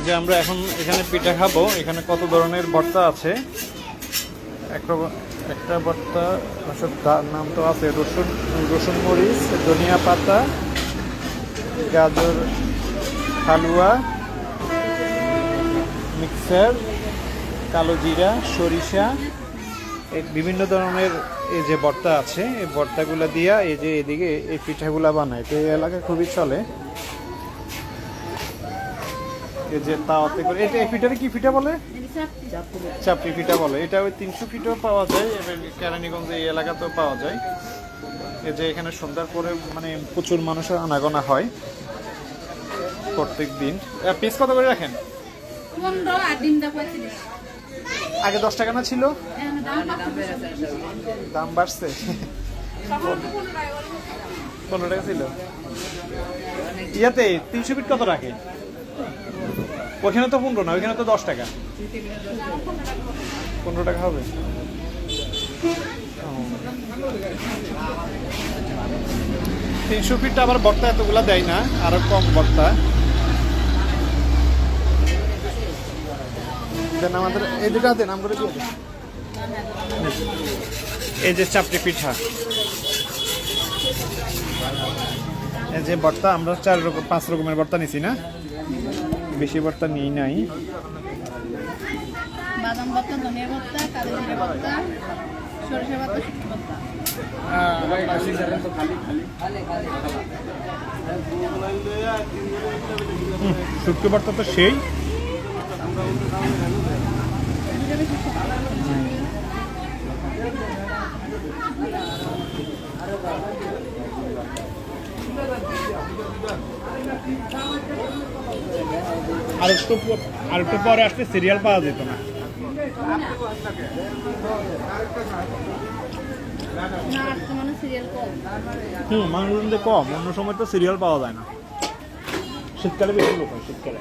যে আমরা এখন এখানে পিঠা খাবো। এখানে কত ধরনের ভর্তা আছে। একটা ভর্তা তার নাম তো আছে রসুন রসুন মরিচ, ধনিয়া পাতা, গাজর হালুয়া, মিক্সার, কালো জিরা, সরিষা, এই বিভিন্ন ধরনের এই যে ভর্তা আছে, এই ভর্তাগুলো দিয়া এই যে এদিকে এই পিঠাগুলা বানায়। তো এই এলাকায় খুবই চলে। এই যে তাওয়াতে করে এটা এই পিঠাটা কি পিঠা বলে? চাপড়ি পিঠা বলে। এটা ওই 300 ফিটও পাওয়া যায়, এবার কেরানীগঞ্জে এই এলাকাতেও পাওয়া যায়। এই যে এখানে সন্ধ্যার পরে মানে প্রচুর মানুষের আনাগোনা হয় প্রত্যেক দিন। পিস কত করে রাখেন? আগে 10 টাকা না ছিল? দাম বাড়ছে? 15 টাকা ছিল। ইয়াতে 300 ফিট কত রাখে? ওইখানে তো 15 না, ওইখানে তো 10 টাকা। 15 টাকা হবে। 300 ফিটটা আবার ভর্তা এতগুলা দেয় না, আরো কম ভর্তা দেন আমাদের। এই দুটো হাতে নাম করে দিয়ে দেন। এই যে চাপড়ি পিঠা, এই যে ভর্তা আমরা 5 রকমের ভর্তা নিছি না, বেশি ভর্তা নিই নাই। বাদাম ভর্তা, ধনিয়া ভর্তা, কালো জিরা ভর্তা, সরিষা ভর্তা, শুটকি ভর্তা তো সেই। আর একটু পরে আসলে সিরিয়াল পাওয়া যেত না। মানুষ কম, অন্য সময় তো সিরিয়াল পাওয়া যায় না। শীতকালে বেশি লোক হয়, শীতকালে।